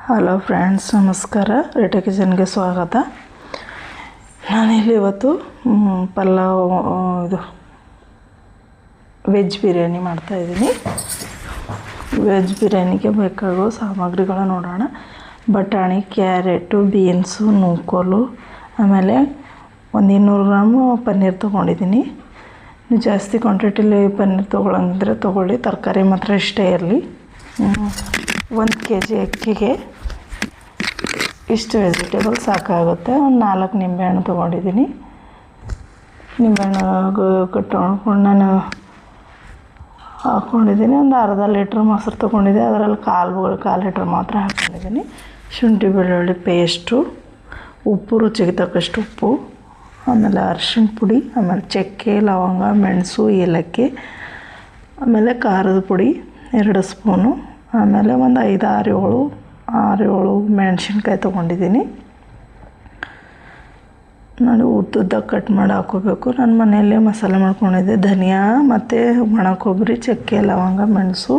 Hello friends, ನಮಸ್ಕಾರ. ರೇಟಾ ಕಿಚನ್ಗೆ ಸ್ವಾಗತ. ನಾನಿಲ್ಲಿ ಇವತ್ತು ಪಲಾವ್ ಇದು ವೆಜ್ ಬಿರಿಯಾನಿ ಮಾಡ್ತಾಯಿದ್ದೀನಿ. ವೆಜ್ ಬಿರಿಯಾನಿಗೆ ಬೇಕಾಗೋ ಸಾಮಗ್ರಿಗಳ ನೋಡೋಣ. ಬಟಾಣಿ, ಕ್ಯಾರೆಟು, ಬೀನ್ಸು, ನೂಕೋಲು, ಆಮೇಲೆ ಒಂದು 200 ಗ್ರಾಮು ಪನ್ನೀರ್ ತೊಗೊಂಡಿದ್ದೀನಿ. ನೀವು ಜಾಸ್ತಿ ಕ್ವಾಂಟಿಟಿಲಿ ಪನ್ನೀರ್ ತೊಗೊಳಂಗಿದ್ರೆ ತೊಗೊಳ್ಳಿ, ತರಕಾರಿ ಮಾತ್ರ ಇಷ್ಟೇ ಇರಲಿ. 1 kg ಅಕ್ಕಿಗೆ ಇಷ್ಟು ವೆಜಿಟೇಬಲ್ ಸಾಕಾಗುತ್ತೆ. ಒಂದು 4 ನಿಂಬೆಹಣ್ಣು ತೊಗೊಂಡಿದ್ದೀನಿ. ನಿಂಬೆಹಣ್ಣು ಕಟ್ಕೊಂಡು ನಾನು ಹಾಕ್ಕೊಂಡಿದ್ದೀನಿ. ಒಂದು ಅರ್ಧ ಲೀಟ್ರ್ ಮೊಸರು ತೊಗೊಂಡಿದ್ದೆ, ಅದರಲ್ಲಿ ಕಾಲು ಲೀಟ್ರ್ ಮಾತ್ರ ಹಾಕ್ಕೊಂಡಿದ್ದೀನಿ. ಶುಂಠಿ ಬೆಳ್ಳುಳ್ಳಿ ಪೇಸ್ಟು, ಉಪ್ಪು, ರುಚಿಗೆ ತಕ್ಕಷ್ಟು ಉಪ್ಪು, ಆಮೇಲೆ ಅರಿಶಿಣ ಪುಡಿ, ಆಮೇಲೆ ಚಕ್ಕೆ, ಲವಂಗ, ಮೆಣಸು, ಏಲಕ್ಕಿ, ಆಮೇಲೆ ಖಾರದ ಪುಡಿ 2 ಸ್ಪೂನು, ಆಮೇಲೆ ಒಂದು 6-7 ಮೆಣಸಿನ್ಕಾಯಿ ತೊಗೊಂಡಿದ್ದೀನಿ. ನೋಡಿ, ಉದ್ದುದ್ದ ಕಟ್ ಮಾಡಿ ಹಾಕ್ಕೋಬೇಕು. ನಾನು ಮನೆಯಲ್ಲೇ ಮಸಾಲೆ ಮಾಡ್ಕೊಂಡಿದ್ದೆ. ಧನಿಯಾ ಮತ್ತು ಒಣ ಕೊಬ್ಬರಿ, ಚಕ್ಕೆ, ಲವಂಗ, ಮೆಣಸು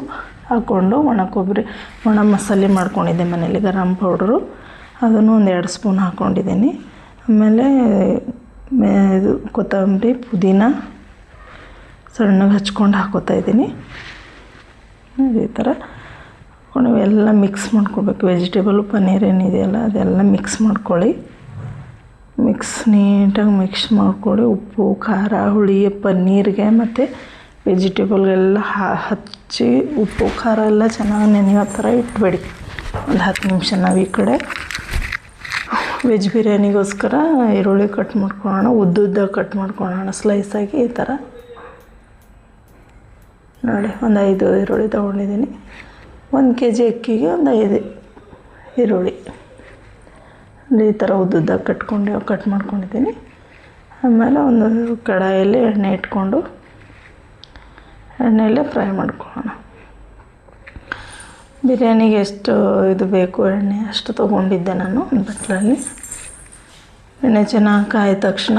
ಹಾಕ್ಕೊಂಡು ಒಣ ಮಸಾಲೆ ಮಾಡ್ಕೊಂಡಿದ್ದೆ ಮನೇಲಿ. ಗರಂ ಪೌಡ್ರು ಅದನ್ನು ಒಂದು 2 ಸ್ಪೂನ್ ಹಾಕ್ಕೊಂಡಿದ್ದೀನಿ. ಆಮೇಲೆ ಇದು ಕೊತ್ತಂಬರಿ, ಪುದೀನ ಸಣ್ಣಗೆ ಹಚ್ಕೊಂಡು ಹಾಕ್ಕೋತಾಯಿದ್ದೀನಿ. ಈ ಥರ ಎಲ್ಲ ಮಿಕ್ಸ್ ಮಾಡ್ಕೊಬೇಕು. ವೆಜಿಟೇಬಲು ಪನ್ನೀರ್ ಏನಿದೆಯಲ್ಲ ಅದೆಲ್ಲ ಮಿಕ್ಸ್ ಮಾಡ್ಕೊಳ್ಳಿ. ನೀಟಾಗಿ ಮಿಕ್ಸ್ ಮಾಡ್ಕೊಳ್ಳಿ. ಉಪ್ಪು, ಖಾರ, ಹುಳಿ ಪನ್ನೀರಿಗೆ ಮತ್ತು ವೆಜಿಟೇಬಲ್ಗೆಲ್ಲ ಹಚ್ಚಿ ಉಪ್ಪು ಖಾರ ಎಲ್ಲ ಚೆನ್ನಾಗಿ ನೆನೆಯೋ ಥರ ಇಟ್ಬೇಡಿ. ಒಂದು 10 ನಿಮಿಷ. ನಾವು ಈ ಕಡೆ ವೆಜ್ ಬಿರಿಯಾನಿಗೋಸ್ಕರ ಈರುಳ್ಳಿ ಕಟ್ ಮಾಡ್ಕೊಳ್ಳೋಣ. ಉದ್ದುದ್ದ ಕಟ್ ಮಾಡ್ಕೊಳ್ಳೋಣ ಸ್ಲೈಸಾಗಿ ಈ ಥರ. ನೋಡಿ, ಒಂದು 5 ಈರುಳ್ಳಿ ತೊಗೊಂಡಿದ್ದೀನಿ. 1 kg ಅಕ್ಕಿಗೆ ಒಂದು 5 ಈರುಳ್ಳಿ ಈ ಥರ ಉದ್ದುದ್ದ ಕಟ್ ಮಾಡ್ಕೊಂಡಿದ್ದೀನಿ. ಆಮೇಲೆ ಒಂದು ಕಡಾಯಲ್ಲಿ ಎಣ್ಣೆ ಇಟ್ಕೊಂಡು ಎಣ್ಣೆಯಲ್ಲೇ ಫ್ರೈ ಮಾಡ್ಕೊಳ್ಳೋಣ. ಬಿರಿಯಾನಿಗೆ ಎಷ್ಟು ಇದು ಬೇಕು ಎಣ್ಣೆ ಅಷ್ಟು ತೊಗೊಂಡಿದ್ದೆ ನಾನು ಒಂದು ಬಟ್ಲಲ್ಲಿ. ಎಣ್ಣೆ ಚೆನ್ನಾಗಿ ಕಾಯ್ದ ತಕ್ಷಣ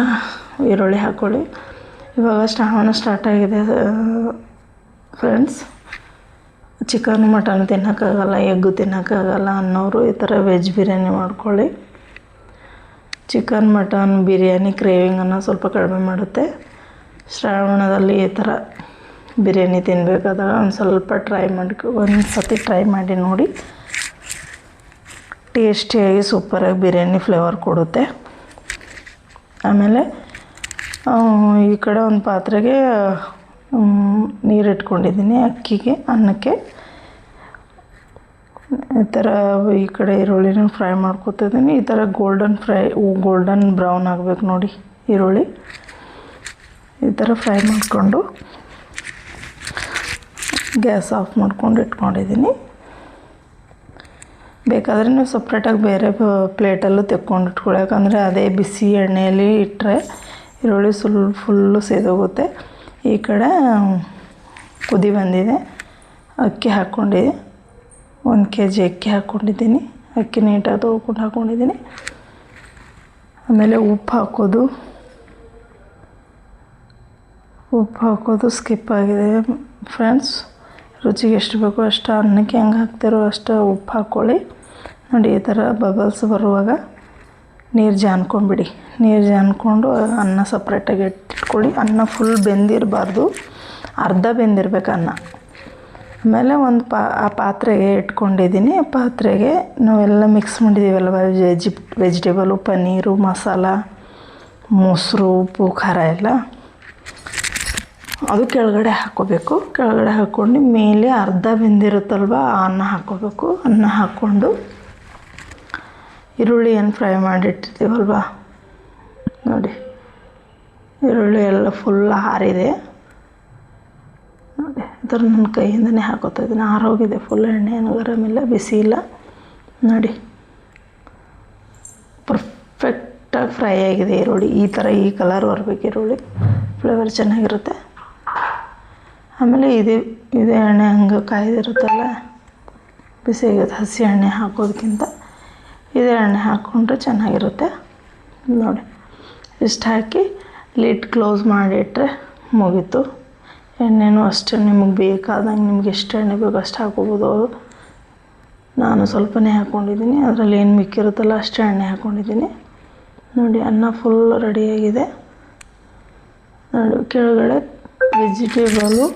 ಈರುಳ್ಳಿ ಹಾಕ್ಕೊಳ್ಳಿ. ಇವಾಗ ಶ್ರಾವಣ ಸ್ಟಾರ್ಟ್ ಆಗಿದೆ ಫ್ರೆಂಡ್ಸ್. ಚಿಕನ್ ಮಟನ್ ತಿನ್ನೋಕ್ಕಾಗಲ್ಲ, ಎಗ್ಗು ತಿನ್ನೋಕ್ಕಾಗಲ್ಲ ಅನ್ನೋರು ಈ ಥರ ವೆಜ್ ಬಿರಿಯಾನಿ ಮಾಡ್ಕೊಳ್ಳಿ. ಚಿಕನ್ ಮಟನ್ ಬಿರಿಯಾನಿ ಕ್ರೇವಿಂಗನ್ನು ಸ್ವಲ್ಪ ಕಡಿಮೆ ಮಾಡುತ್ತೆ. ಶ್ರಾವಣದಲ್ಲಿ ಈ ಥರ ಬಿರಿಯಾನಿ ತಿನ್ನಬೇಕಾದಾಗ ಒಂದು ಸ್ವಲ್ಪ ಒಂದು ಸತಿ ಟ್ರೈ ಮಾಡಿ ನೋಡಿ. ಟೇಸ್ಟಿಯಾಗಿ ಸೂಪರಾಗಿ ಬಿರಿಯಾನಿ ಫ್ಲೇವರ್ ಕೊಡುತ್ತೆ. ಆಮೇಲೆ ಈ ಕಡೆ ಒಂದು ಪಾತ್ರೆಗೆ ನೀರು ಇಟ್ಕೊಂಡಿದ್ದೀನಿ. ಅಕ್ಕಿಗೆ, ಅನ್ನಕ್ಕೆ ಈ ಥರ ಈ ಕಡೆ ಈರುಳ್ಳಿನ ಫ್ರೈ ಮಾಡ್ಕೊತಿದ್ದೀನಿ. ಈ ಥರ ಗೋಲ್ಡನ್ ಬ್ರೌನ್ ಆಗಬೇಕು ನೋಡಿ ಈರುಳ್ಳಿ. ಈ ಥರ ಫ್ರೈ ಮಾಡಿಕೊಂಡು ಗ್ಯಾಸ್ ಆಫ್ ಮಾಡ್ಕೊಂಡು ಇಟ್ಕೊಂಡಿದ್ದೀನಿ. ಬೇಕಾದರೆ ನೀವು ಸಪ್ರೇಟಾಗಿ ಬೇರೆ ಪ್ಲೇಟಲ್ಲೂ ತೆಕ್ಕೊಂಡು ಇಟ್ಕೊಳ್ಳಿ. ಯಾಕಂದರೆ ಅದೇ ಬಿಸಿ ಎಣ್ಣೆಯಲ್ಲಿ ಇಟ್ಟರೆ ಈರುಳ್ಳಿ ಫುಲ್ಲು ಸೇದೋಗುತ್ತೆ. ಈ ಕಡೆ ಕುದಿ ಬಂದಿದೆ. ಅಕ್ಕಿ ಹಾಕ್ಕೊಂಡಿದ್ದೆ. 1 kg ಅಕ್ಕಿ ಹಾಕ್ಕೊಂಡಿದ್ದೀನಿ. ಅಕ್ಕಿ ನೀಟಾಗಿ ತೊಳ್ಕೊಂಡು ಹಾಕ್ಕೊಂಡಿದ್ದೀನಿ. ಆಮೇಲೆ ಉಪ್ಪು ಹಾಕೋದು ಸ್ಕಿಪ್ ಆಗಿದೆ ಫ್ರೆಂಡ್ಸ್. ರುಚಿಗೆ ಎಷ್ಟು ಬೇಕೋ ಅಷ್ಟು, ಅನ್ನಕ್ಕೆ ಹೆಂಗೆ ಹಾಕ್ತಿರೋ ಅಷ್ಟು ಉಪ್ಪು ಹಾಕ್ಕೊಳ್ಳಿ. ನೋಡಿ, ಈ ಥರ ಬಬಲ್ಸ್ ಬರುವಾಗ ನೀರು ಜಾನ್ಕೊಂಬಿಡಿ. ನೀರು ಜಾನ್ಕೊಂಡು ಅನ್ನ ಸಪ್ರೇಟಾಗಿ ಇಟ್ಕೊಳ್ಳಿ. ಅನ್ನ ಫುಲ್ ಬೆಂದಿರಬಾರ್ದು, ಅರ್ಧ ಬೆಂದಿರ್ಬೇಕು ಅನ್ನ. ಆಮೇಲೆ ಆ ಪಾತ್ರೆಗೆ ಇಟ್ಕೊಂಡಿದ್ದೀನಿ. ಪಾತ್ರೆಗೆ ನಾವೆಲ್ಲ ಮಿಕ್ಸ್ ಮಾಡಿದ್ದೀವಲ್ಲ ವೆಜಿಟೇಬಲು, ಪನ್ನೀರು, ಮಸಾಲ, ಮೊಸರು, ಉಪ್ಪು, ಖಾರ ಎಲ್ಲ ಅದು ಕೆಳಗಡೆ ಹಾಕ್ಕೋಬೇಕು. ಕೆಳಗಡೆ ಹಾಕ್ಕೊಂಡು ಮೇಲೆ ಅರ್ಧ ಬೆಂದಿರುತ್ತಲ್ವ ಆ ಅನ್ನ ಹಾಕ್ಕೋಬೇಕು. ಅನ್ನ ಹಾಕ್ಕೊಂಡು ಈರುಳ್ಳಿ ಏನು ಫ್ರೈ ಮಾಡಿಟ್ಟಿರ್ತೀವಲ್ವ ನೋಡಿ, ಈರುಳ್ಳಿ ಎಲ್ಲ ಫುಲ್ ಆರಿದೆ ನೋಡಿ. ಈ ಥರ ನನ್ನ ಕೈಯಿಂದನೇ ಹಾಕೋತಾ ಇದ್ದೀನಿ. ಆರೋಗಿದೆ ಫುಲ್. ಎಣ್ಣೆ ಏನು ಗರಂ ಇಲ್ಲ, ಬಿಸಿ ಇಲ್ಲ ನೋಡಿ. ಪರ್ಫೆಕ್ಟಾಗಿ ಫ್ರೈ ಆಗಿದೆ ಈರುಳ್ಳಿ. ಈ ಥರ ಈ ಕಲರ್ ಬರಬೇಕು ಈರುಳ್ಳಿ, ಫ್ಲೇವರ್ ಚೆನ್ನಾಗಿರುತ್ತೆ. ಆಮೇಲೆ ಇದೇ ಎಣ್ಣೆ ಹಂಗೆ ಕಾಯ್ದಿರುತ್ತಲ್ಲ, ಬಿಸಿಯಾಗುತ್ತೆ. ಹಸಿ ಎಣ್ಣೆ ಹಾಕೋದಕ್ಕಿಂತ ಇದೇ ಎಣ್ಣೆ ಹಾಕ್ಕೊಂಡ್ರೆ ಚೆನ್ನಾಗಿರುತ್ತೆ ನೋಡಿ. ಇಷ್ಟು ಹಾಕಿ ಲಿಡ್ ಕ್ಲೋಸ್ ಮಾಡಿಟ್ರೆ ಮುಗೀತು. ಎಣ್ಣೆನೂ ಅಷ್ಟೇ ನಿಮಗೆ ಬೇಕಾದಂಗೆ, ನಿಮ್ಗೆ ಎಷ್ಟು ಎಣ್ಣೆ ಬೇಕೋ ಅಷ್ಟು ಹಾಕ್ಕೋಬೋದು. ನಾನು ಸ್ವಲ್ಪನೇ ಹಾಕ್ಕೊಂಡಿದ್ದೀನಿ, ಅದರಲ್ಲಿ ಏನು ಮಿಕ್ಕಿರುತ್ತಲ್ಲ ಅಷ್ಟೇ ಎಣ್ಣೆ ಹಾಕ್ಕೊಂಡಿದ್ದೀನಿ. ನೋಡಿ ಅನ್ನ ಫುಲ್ ರೆಡಿಯಾಗಿದೆ. ನೋಡಿ ಕೆಳಗಡೆ ವೆಜಿಟೇಬಲು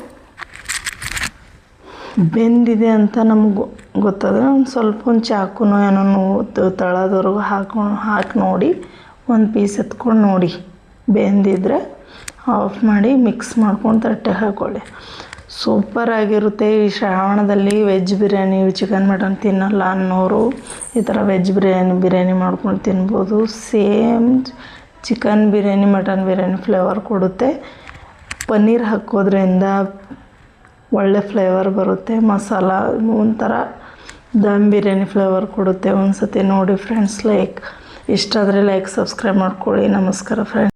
ಬೆಂದಿದೆ ಅಂತ ನಮ್ಗೆ ಗೊತ್ತಾದರೆ ಒಂದು ಚಾಕುನೋ ಏನೋ ತಳದವರೆಗೂ ಹಾಕಿ ನೋಡಿ, ಒಂದು ಪೀಸ್ ಎತ್ಕೊಂಡು ನೋಡಿ ಬೆಂದಿದ್ರೆ ಆಫ್ ಮಾಡಿ ಮಿಕ್ಸ್ ಮಾಡ್ಕೊಂಡು ತಟ್ಟೆಗೆ ಹಾಕ್ಕೊಳ್ಳಿ. ಸೂಪರಾಗಿರುತ್ತೆ. ಈ ಶ್ರಾವಣದಲ್ಲಿ ವೆಜ್ ಬಿರಿಯಾನಿ, ಚಿಕನ್ ಮಟನ್ ತಿನ್ನಲ್ಲ ಅನ್ನೋರು ಈ ಥರ ವೆಜ್ ಬಿರಿಯಾನಿ ಮಾಡ್ಕೊಂಡು ತಿನ್ಬೋದು. Same chicken biryani mutton biryani flavour ಕೊಡುತ್ತೆ. ಪನ್ನೀರ್ ಹಾಕೋದ್ರಿಂದ ಒಳ್ಳೆ ಫ್ಲೇವರ್ ಬರುತ್ತೆ. ಮಸಾಲ ಒಂಥರ ದಮ್ ಬಿರಿಯಾನಿ ಫ್ಲೇವರ್ ಕೊಡುತ್ತೆ. ಒಂದು ಸತಿ ನೋಡಿ ಫ್ರೆಂಡ್ಸ್. ಇಷ್ಟ ಆದರೆ ಲೈಕ್ ಸಬ್ಸ್ಕ್ರೈಬ್ ಮಾಡ್ಕೊಳ್ಳಿ. ನಮಸ್ಕಾರ ಫ್ರೆಂಡ್ಸ್.